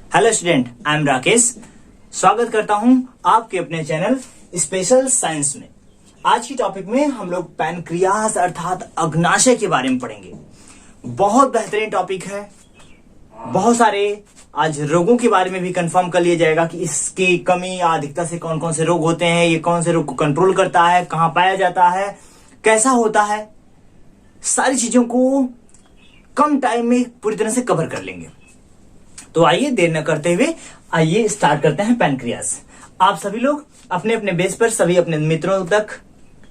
Hello student, I am Rakesh. स्वागत करता हूं आपके अपने चैनल स्पेशल साइंस में। आज की टॉपिक में हम लोग पैनक्रियाज अर्थात अग्नाशय के बारे में पढ़ेंगे। बहुत बेहतरीन टॉपिक है। बहुत सारे आज रोगों के बारे में भी कंफर्म कर लिया जाएगा कि इसकी कमी या अधिकता से कौन कौन से रोग होते हैं, ये कौन से रोग को कंट्रोल करता है, कहां पाया जाता है, कैसा होता है, सारी चीजों को कम टाइम में पूरी तरह से कवर कर लेंगे। तो आइए देर न करते हुए आइए स्टार्ट करते हैं पैनक्रियाज। आप सभी लोग अपने अपने बेस पर सभी अपने मित्रों तक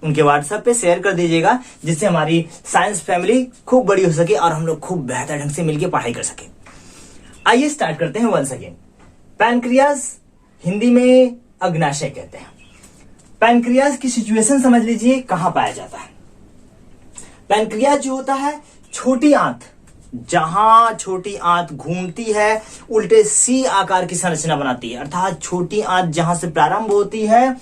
उनके व्हाट्सएप पे शेयर कर दीजिएगा, जिससे हमारी साइंस फैमिली खूब बड़ी हो सके और हम लोग खूब बेहतर ढंग से मिलकर पढ़ाई कर सके। आइए स्टार्ट करते हैं वंस अगेन। पैनक्रियाज हिंदी में अग्नाशय कहते हैं। पैनक्रियाज की सिचुएशन समझ लीजिए, कहां पाया जाता है। पैनक्रियाज जो होता है छोटी आंत, जहां छोटी आंत घूमती है उल्टे सी आकार की संरचना बनाती है, अर्थात छोटी आंत जहां से प्रारंभ होती है,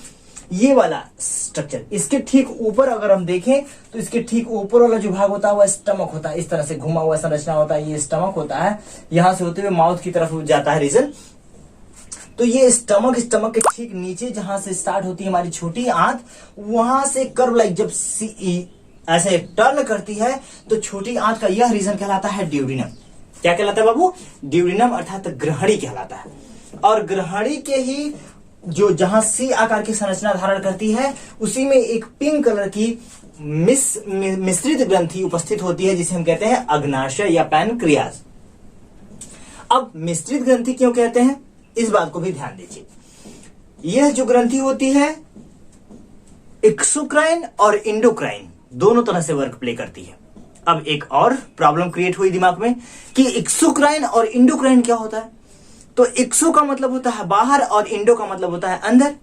ये वाला स्ट्रक्चर, इसके ठीक ऊपर अगर हम देखें तो इसके ठीक ऊपर वाला जो भाग होता है वह स्टमक होता है। इस तरह से घुमा हुआ संरचना होता है, ये स्टमक होता है। यहां से होते हुए माउथ की तरफ जाता है रीजन। तो ये स्टमक के ठीक नीचे जहां से स्टार्ट होती है हमारी छोटी आंत, वहां से कर्व लाइक जब ऐसे टर्न करती है तो छोटी आंत का यह रीजन कहलाता है ड्यूडिनम। क्या कहलाता है बाबू? ड्यूडिनम अर्थात ग्रहणी कहलाता है। और ग्रहणी के ही जो जहां सी आकार की संरचना धारण करती है, उसी में एक पिंक कलर की मिश्रित ग्रंथि उपस्थित होती है, जिसे हम कहते हैं अग्नाशय या पैनक्रियाज। अब मिश्रित ग्रंथि क्यों कहते हैं, इस बात को भी ध्यान दीजिए। यह जो ग्रंथि होती है एक्सोक्राइन और इंडोक्राइन दोनों तरह से वर्क प्ले करती है। अब एक और प्रॉब्लम क्रिएट हुई दिमाग में कि एक्सोक्राइन और इंडोक्राइन क्या होता है। तो एक्सो का मतलब होता है बाहर और इंडो का मतलब होता है अंदर।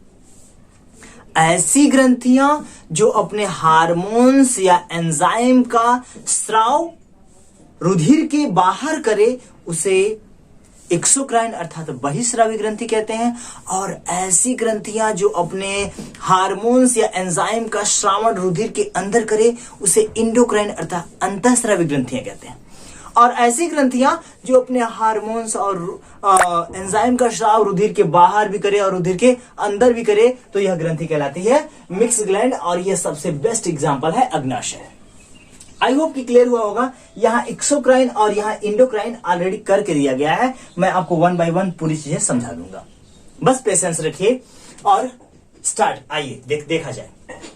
ऐसी ग्रंथियां जो अपने हार्मोन्स या एंजाइम का स्राव रुधिर के बाहर करे, उसे एक्सोक्राइन अर्थात बहिस्रावी ग्रंथि कहते हैं। और ऐसी ग्रंथियां जो अपने हार्मोन्स या एंजाइम का श्रावण रुधिर के अंदर करे, उसे इंडोक्राइन अर्थात अंतःस्रावी ग्रंथियां कहते हैं। और ऐसी ग्रंथियां जो अपने हार्मोन्स और एंजाइम का श्राव रुधिर के बाहर भी करे और रुधिर के अंदर भी करे, तो यह ग्रंथि कहलाती है मिक्स ग्लैंड। और यह सबसे बेस्ट एग्जांपल है अग्नाशय। आई होप कि क्लियर हुआ होगा। यहां एक्सोक्राइन और यहां इंडोक्राइन ऑलरेडी करके दिया गया है। मैं आपको वन बाय वन पूरी चीजें समझा दूंगा, बस पेशेंस रखिए और स्टार्ट। आइए देखा जाए।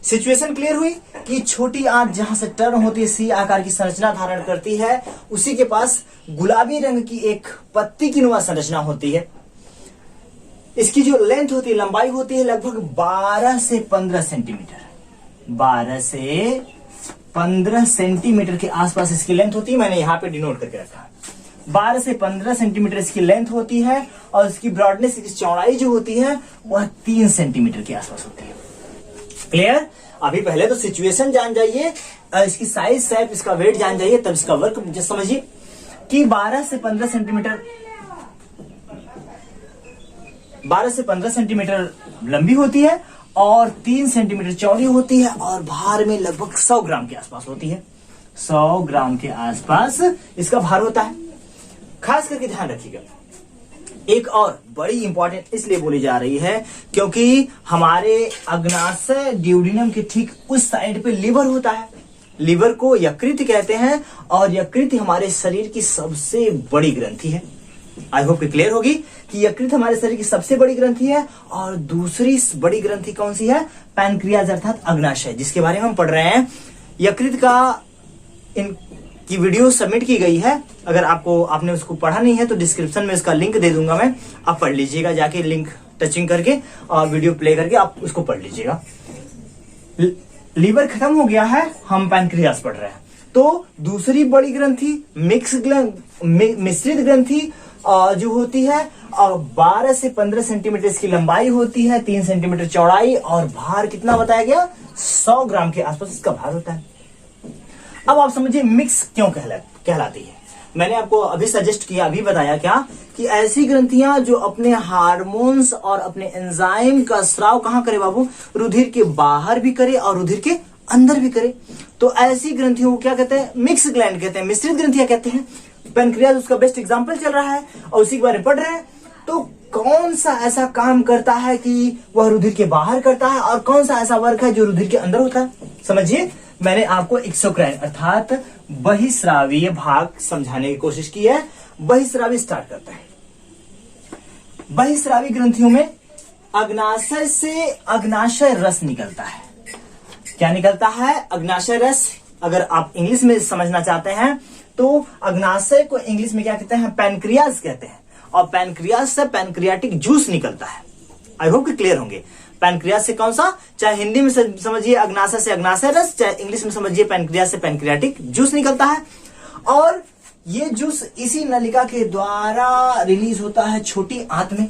सिचुएशन क्लियर हुई कि छोटी आंत जहां से टर्न होती है, सी आकार की संरचना धारण करती है, उसी के पास गुलाबी रंग की एक पत्ती की नुमा संरचना होती है। इसकी जो लेंथ होती है, लंबाई होती है लगभग 12 से 15 सेंटीमीटर। 12 से 15 सेंटीमीटर के आसपास इसकी लेंथ होती है। मैंने यहां पे डिनोट करके रखा है। 12 से 15 सेंटीमीटर इसकी लेंथ होती है और इसकी ब्रॉडनेस, इसकी चौड़ाई जो होती है वह 3 सेंटीमीटर के आसपास होती है। क्लियर? अभी पहले तो सिचुएशन जान जाइए, इसकी साइज, शेप, इसका वेट जान जाइए, तब इसका वर्क मुझे समझिए कि 12 से 15 सेंटीमीटर लंबी होती है और 3 सेंटीमीटर चौड़ी होती है और भार में लगभग 100 ग्राम के आसपास होती है। 100 ग्राम के आसपास इसका भार होता है। खास करके ध्यान रखिएगा। एक और बड़ी इंपॉर्टेंट इसलिए बोली जा रही है क्योंकि हमारे अग्नाशय ड्यूडिनम के ठीक उस साइड पे लिवर होता है। लिवर को यकृत कहते हैं और यकृत हमारे शरीर की सबसे बड़ी ग्रंथि है। आई होप कि क्लियर होगी कि यकृत हमारे शरीर की सबसे बड़ी ग्रंथि है। और दूसरी बड़ी ग्रंथि कौन सी है? पैनक्रियाज अर्थात अग्नाशय, जिसके बारे में हम पढ़ रहे हैं। यकृत का की वीडियो सबमिट की गई है। अगर आपने उसको पढ़ा नहीं है तो डिस्क्रिप्शन में इसका लिंक दे दूंगा मैं, आप पढ़ लीजिएगा जाके, लिंक टचिंग करके और वीडियो प्ले करके आप उसको पढ़ लीजिएगा। लीवर खत्म हो गया है, हम पैनक्रियाज पढ़ रहे हैं। तो दूसरी बड़ी ग्रंथि मिश्रित ग्रंथि जो होती है, और 12 से 15 सेंटीमीटर इसकी लंबाई होती है, 3 सेंटीमीटर चौड़ाई और भार कितना बताया गया? 100 ग्राम के आसपास इसका भार होता है। अब आप समझिए मिक्स क्यों कहलाती है। मैंने आपको अभी सजेस्ट किया, अभी बताया क्या कि ऐसी ग्रंथियां जो अपने हार्मोन्स और अपने एंजाइम का स्राव कहां करे बाबू? रुधिर के बाहर भी करे और रुधिर के अंदर भी करे। तो ऐसी ग्रंथियों को क्या कहते हैं? मिक्स ग्लैंड कहते हैं, मिश्रित ग्रंथियां कहते हैं। पैनक्रियाज उसका बेस्ट एग्जांपल चल रहा है और उसी के बारे में पढ़ रहे हैं। तो कौन सा ऐसा काम करता है कि वह रुधिर के बाहर करता है और कौन सा ऐसा वर्क है जो रुधिर के अंदर होता है? समझिए, मैंने आपको एक्सोक्राइन अर्थात बहिस्रावीय भाग समझाने की कोशिश की है। बहिस्रावी स्टार्ट करते हैं। बहिस्रावी ग्रंथियों में अग्नाशय से अग्नाशय रस निकलता है। क्या निकलता है? अग्नाशय रस। अगर आप इंग्लिश में समझना चाहते हैं तो अग्नाशय को इंग्लिश में क्या कहते हैं? पैनक्रियाज कहते हैं। और पैनक्रियाज से पैनक्रियाटिक जूस निकलता है। आई होप कि क्लियर होंगे। पैनक्रियाज से कौन सा? चाहे हिंदी में समझिए अग्नाशय से अग्नाशय रस, चाहे इंग्लिश में समझिए पैनक्रियाज से पैनक्रियाटिक जूस निकलता है। और ये जूस इसी नलिका के द्वारा रिलीज होता है छोटी आंत में।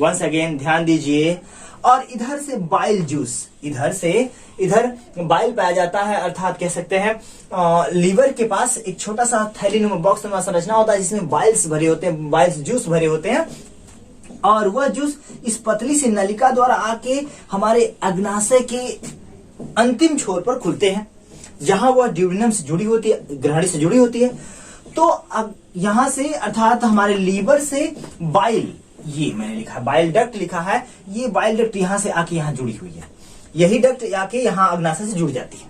वंस अगेन ध्यान दीजिए। और इधर से बाइल जूस, इधर बाइल पाया जाता है, अर्थात कह सकते हैं लीवर के पास एक छोटा सा थैली नुमा बॉक्स नुमा संरचना होता है जिसमें बाइल्स भरे होते हैं, बाइल्स जूस भरे होते हैं। और वह जूस इस पतली सी नलिका द्वारा आके हमारे अग्नाशय के अंतिम छोर पर खुलते हैं, जहां वह ड्यूडेनम से जुड़ी होती है, ग्रहणी से जुड़ी होती है। तो अब यहां से अर्थात हमारे लीवर से बाइल, ये मैंने लिखा बाइल डक्ट लिखा है, ये बाइल डक्ट यहां से आके यहां जुड़ी हुई है। यही डक्ट आके यहां अग्नाशय से जुड़ जाती है।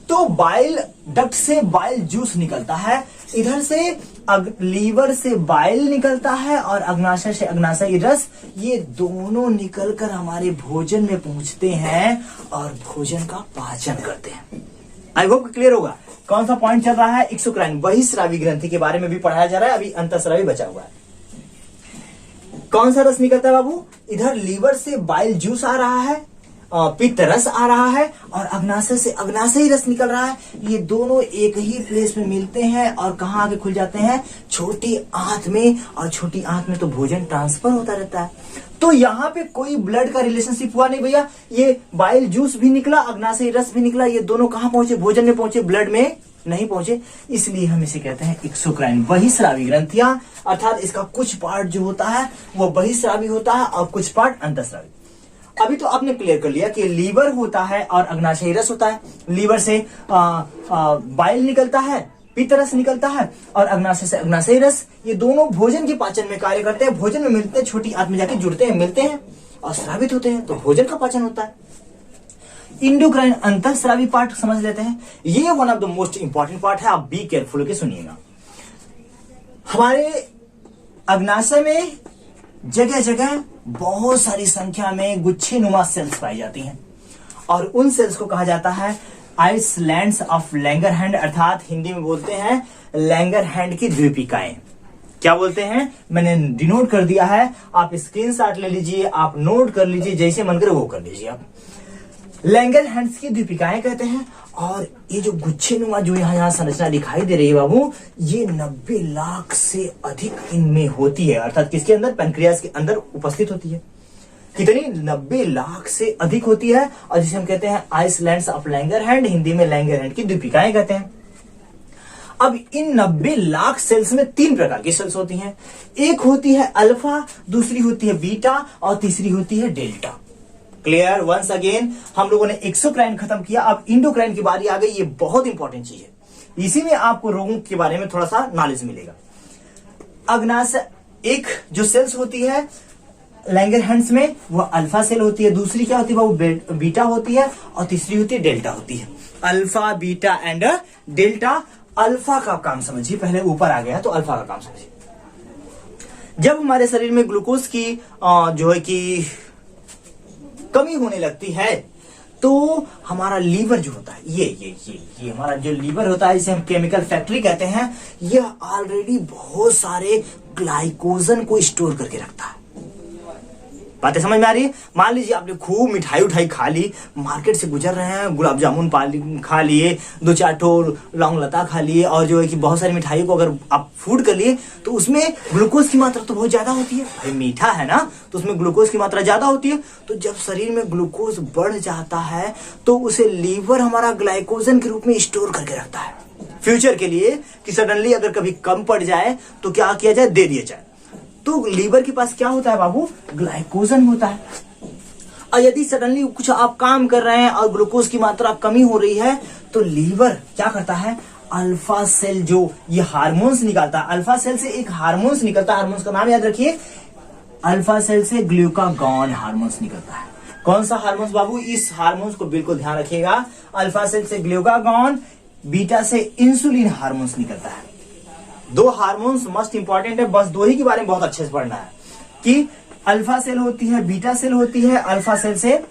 तो बाइल डक्ट से बाइल जूस निकलता है, इधर से लीवर से बाइल निकलता है और अग्नाशय से अग्नाशय रस, ये दोनों निकलकर हमारे भोजन में पहुंचते हैं और भोजन का पाचन करते हैं। आई होप क्लियर होगा। कौन सा पॉइंट चल रहा है? एक्सोक्राइन बहिस्रावी ग्रंथि के बारे में भी पढ़ाया जा रहा है। अभी अंतःस्रावी बचा हुआ है। कौन सा रस निकलता है बाबू? इधर लीवर से बाइल जूस आ रहा है, पित्त रस आ रहा है, और अग्नाशय से अग्नाशयी रस निकल रहा है। ये दोनों एक ही प्लेस में मिलते हैं और कहाँ आके खुल जाते हैं? छोटी आंत में। और छोटी आंत में तो भोजन ट्रांसफर होता रहता है। तो यहाँ पे कोई ब्लड का रिलेशनशिप हुआ नहीं भैया। ये बाइल जूस भी निकला, अग्नाशयी रस भी निकला, ये दोनों कहाँ पहुंचे? भोजन में पहुंचे, ब्लड में नहीं पहुंचे। इसलिए हम इसे कहते हैं एक्सोक्राइन बहिस्रावी ग्रंथियां, अर्थात इसका कुछ पार्ट जो होता है वो बहिस्रावी होता है और कुछ पार्ट अंतःस्रावी। अभी तो आपने क्लियर कर लिया कि लीवर होता है और अग्नाशयी रस होता है। लीवर से बाइल निकलता है, पित्त रस निकलता है, और अग्नाशय से अग्नाशयी रस। ये दोनों भोजन के पाचन में कार्य करते हैं। भोजन में मिलते हैं, छोटी आंत में जाके जुड़ते हैं, मिलते हैं और स्रावित होते हैं, तो भोजन का पाचन होता है। इंडोक्राइन अंतःस्रावी पार्ट समझ लेते हैं। ये one of the most important part है। आप बी केयरफुल होकर सुनिएगा। हमारे अग्नाशय में जगह जगह बहुत सारी संख्या में गुच्छे नुमा सेल्स पाई जाती हैं और उन सेल्स को कहा जाता है आइसलैंड्स ऑफ लैंगरहैंड, अर्थात हिंदी में बोलते हैं लैंगरहैंड की द्वीपिकाएं। क्या बोलते हैं? मैंने डिनोट कर दिया है, आप स्क्रीनशॉट ले लीजिए, आप नोट कर लीजिए, जैसे मन करे वो कर लीजिए आप। लैंगरहैंड्स की द्वीपिकाएं कहते हैं। और ये जो गुच्छे नुमा जो यहाँ संरचना दिखाई दे रही है बाबू, ये 90 लाख से अधिक इनमें होती है, अर्थात किसके अंदर? पैनक्रियाज के अंदर उपस्थित होती है। कितनी? 90 लाख से अधिक होती है, और जिसे हम कहते हैं आइसलैंड्स ऑफ लैंगरहैंड, हिंदी में लैंगरहैंड की द्वीपिकाएं कहते हैं। अब इन 90 लाख सेल्स में 3 प्रकार की सेल्स होती हैं। एक होती है अल्फा, दूसरी होती है बीटा और तीसरी होती है डेल्टा। क्लियर? वंस अगेन हम लोगों ने एक्सोक्राइन खत्म किया, अब इंडोक्राइन की बारी आ गई। ये बहुत इंपॉर्टेंट चीज है, इसी में आपको रोगों के बारे में थोड़ा सा नॉलेज मिलेगा। अग्नाशय एक जो सेल्स होती है लैंगरहैंड्स में, वह अल्फा सेल होती है, दूसरी क्या होती है वो बीटा होती है, और तीसरी होती है डेल्टा होती है। Alpha, beta and delta. Alpha का काम समझिए, पहले ऊपर आ गया तो अल्फा का काम समझिए। जब हमारे शरीर में ग्लूकोज की जो है कि कमी होने लगती है, तो हमारा लीवर जो होता है, ये हमारा जो लीवर होता है, जिसे हम केमिकल फैक्ट्री कहते हैं, यह ऑलरेडी बहुत सारे ग्लाइकोजन को स्टोर करके रखता है। बातें समझ में आ रही है? मान लीजिए आपने खूब मिठाई उठाई खा ली, मार्केट से गुजर रहे हैं, गुलाब जामुन खा लिए, 2-4 ठो लौंग लता खा लिए, और जो है कि बहुत सारी मिठाई को अगर आप फूड कर लिए तो उसमें ग्लूकोज की मात्रा तो बहुत ज्यादा होती है। भाई मीठा है ना, तो उसमें ग्लूकोज की मात्रा ज्यादा होती है। तो जब शरीर में ग्लूकोज बढ़ जाता है तो उसे लीवर हमारा ग्लाइकोजन के रूप में स्टोर करके रखता है फ्यूचर के लिए, कि सडनली अगर कभी कम पड़ जाए तो क्या किया जाए? दे दिया जाए। तो लीवर के पास क्या होता है बाबू? ग्लाइकोजन होता है। और यदि सडनली कुछ आप काम कर रहे हैं और ग्लूकोज की मात्रा कमी हो रही है, तो लीवर क्या करता है? अल्फा सेल जो ये हार्मोन्स निकालता है, अल्फा सेल से एक हार्मोन्स निकलता है, हार्मोन्स का नाम याद रखिए अल्फा सेल से ग्लूकागॉन हार्मोन्स निकलता है। कौन सा हार्मोन्स बाबू? इस हार्मोन्स को बिल्कुल ध्यान रखिएगा। अल्फा सेल से ग्लूकागॉन, बीटा से इंसुलिन हार्मोन्स निकलता है। दो हार्मोन्स मस्ट इंपॉर्टेंट है, बस दो ही के बारे में बहुत अच्छे से पढ़ना है कि अल्फा सेल होती है, बीटा सेल होती है। अल्फा सेल से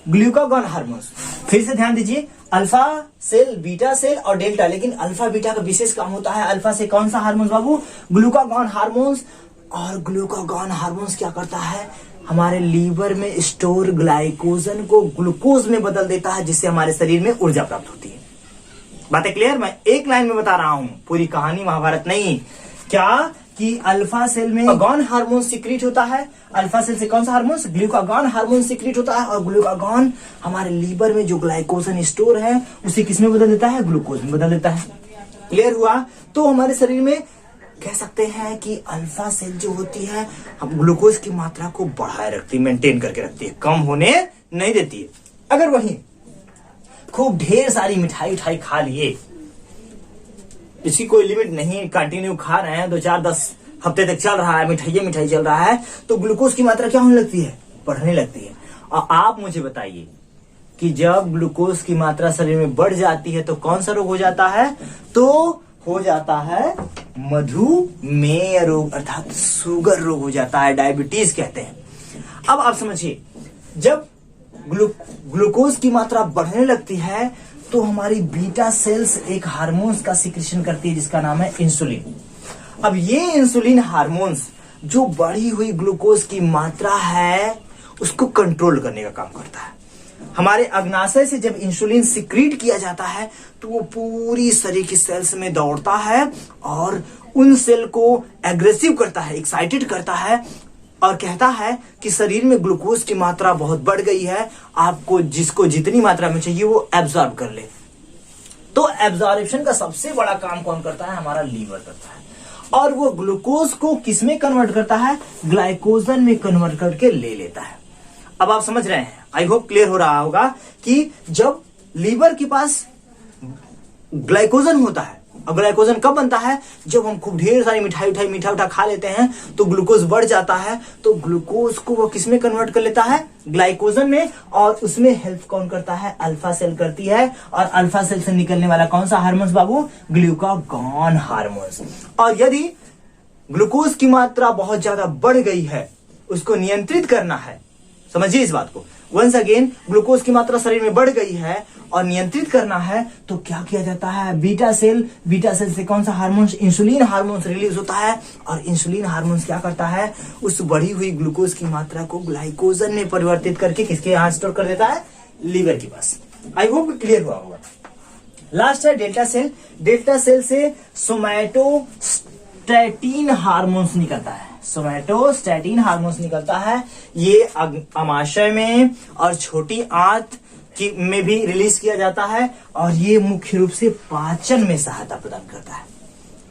ग्लूकागॉन हार्मोन्स, फिर से ध्यान दीजिए, अल्फा सेल, बीटा सेल और डेल्टा। लेकिन अल्फा बीटा का विशेष काम होता है अल्फा से कौन सा हार्मोन्स बाबू? Glucagon hormones. और ग्लूकागॉन हार्मोन्स क्या करता है? हमारे लीवर में स्टोर ग्लाइकोजन को ग्लूकोज में बदल देता है, जिससे हमारे शरीर में ऊर्जा प्राप्त होती है। बातें क्लियर? मैं एक लाइन में बता रहा हूं, पूरी कहानी महाभारत नहीं। क्या कि अल्फा सेल में ग्लूकागॉन हार्मोन सिक्रीट होता है। अल्फा सेल से कौन सा हार्मोन? ग्लूकागॉन हार्मोन सिक्रीट होता है। और ग्लूकागॉन हमारे लीवर में जो ग्लाइकोजन स्टोर है उसे किसमें बदल देता है? ग्लूकोज में बदल देता है। क्लियर हुआ? तो हमारे शरीर में कह सकते हैं कि अल्फा सेल जो होती है हम ग्लूकोज की मात्रा को बढ़ाए रखती है, मेंटेन करके रखती है, कम होने नहीं देती है। अगर वहीं खूब ढेर सारी मिठाई उठाई खा लिए, इसकी कोई लिमिट नहीं, कंटिन्यू खा रहे हैं, 2-4-10 हफ्ते तक चल रहा है, मिठाई चल रहा है, तो ग्लूकोज की मात्रा क्या होने लगती है? बढ़ने लगती है। और आप मुझे बताइए कि जब ग्लूकोज की मात्रा शरीर में बढ़ जाती है तो कौन सा रोग हो जाता है? तो हो जाता है मधुमेह रोग, अर्थात शुगर रोग हो जाता है, डायबिटीज कहते हैं। अब आप समझिए, जब ग्लूकोज की मात्रा बढ़ने लगती है तो हमारी बीटा सेल्स एक हार्मोन्स का सिक्रेशन करती है जिसका नाम है इंसुलिन। अब ये इंसुलिन हार्मोन्स जो बढ़ी हुई ग्लूकोज की मात्रा है उसको कंट्रोल करने का काम करता है। हमारे अग्नाशय से जब इंसुलिन सिक्रीट किया जाता है तो वो पूरी शरीर की सेल्स में दौड़ता है और उन सेल को एग्रेसिव करता है, एक्साइटेड करता है और कहता है कि शरीर में ग्लूकोज की मात्रा बहुत बढ़ गई है, आपको जिसको जितनी मात्रा में चाहिए वो एब्जॉर्ब कर ले। तो एब्जॉर्प्शन का सबसे बड़ा काम कौन करता है? हमारा लीवर करता है। और वो ग्लूकोज को किसमें कन्वर्ट करता है? ग्लाइकोजन में कन्वर्ट करके ले लेता है। अब आप समझ रहे हैं, आई होप क्लियर हो रहा होगा कि जब लीवर के पास ग्लाइकोजन होता है, और ग्लाइकोजन कब बनता है? जब हम खूब ढेर सारी मीठा उठा खा लेते हैं तो ग्लूकोज बढ़ जाता है, तो ग्लूकोज को वो किसमें कन्वर्ट कर लेता है? ग्लाइकोजन में। और उसमें हेल्प कौन करता है? अल्फा सेल करती है। और अल्फा सेल से निकलने वाला कौन सा हार्मोन्स बाबू? Glucagon hormones. और यदि ग्लूकोज की मात्रा बहुत ज्यादा बढ़ गई है, उसको नियंत्रित करना है, समझिए इस बात को, वंस अगेन ग्लूकोज की मात्रा शरीर में बढ़ गई है और नियंत्रित करना है तो क्या किया जाता है? बीटा सेल से कौन सा हार्मोन? इंसुलिन हार्मोन रिलीज होता है। और इंसुलिन हार्मोन क्या करता है? उस बढ़ी हुई ग्लूकोज की मात्रा को ग्लाइकोजन में परिवर्तित करके किसके यहाँ स्टोर कर देता है? लीवर के पास। आई होप क्लियर हुआ होगा। लास्ट है डेल्टा सेल। डेल्टा सेल से सोमैटोस्टैटिन हार्मोन्स निकलता है। सोमैटोस्टैटिन हार्मोन्स निकलता है। ये अमाशय में और छोटी आंत में भी रिलीज किया जाता है और ये मुख्य रूप से पाचन में सहायता प्रदान करता है।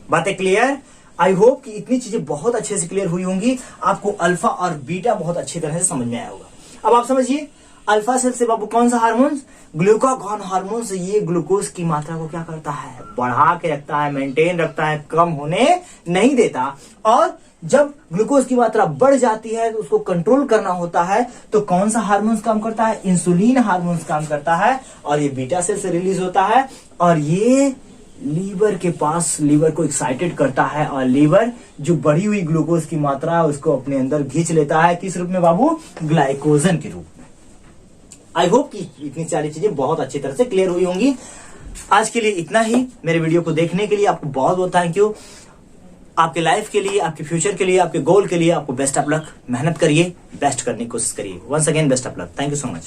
बातें क्लियर? आई होप कि इतनी चीजें बहुत अच्छे से क्लियर हुई होंगी, आपको अल्फा और बीटा बहुत अच्छी तरह से समझ में आया होगा। अब आप समझिए, अल्फा सेल से बाबू कौन सा हार्मोन्स? Glucagon hormones. ये ग्लूकोज की मात्रा को क्या करता है? बढ़ा के रखता है, मेंटेन रखता है, कम होने नहीं देता। और जब ग्लूकोज की मात्रा बढ़ जाती है तो उसको कंट्रोल करना होता है, तो कौन सा हार्मोन्स काम करता है? इंसुलिन हार्मोन्स काम करता है। और ये बीटा सेल से रिलीज होता है और ये लीवर के पास, लीवर को एक्साइटेड करता है और लीवर जो बढ़ी हुई ग्लूकोज की मात्रा है उसको अपने अंदर खींच लेता है। किस रूप में बाबू? ग्लाइकोजन के रूप में। आई होप कि इतनी सारी चीजें बहुत अच्छी तरह से क्लियर हुई होंगी। आज के लिए इतना ही। मेरे वीडियो को देखने के लिए आपको बहुत बहुत थैंक यू। आपके लाइफ के लिए, आपके फ्यूचर के लिए, आपके गोल के लिए आपको बेस्ट ऑफ लक। मेहनत करिए, बेस्ट करने की कोशिश करिए। Once again best of luck. Thank you so much.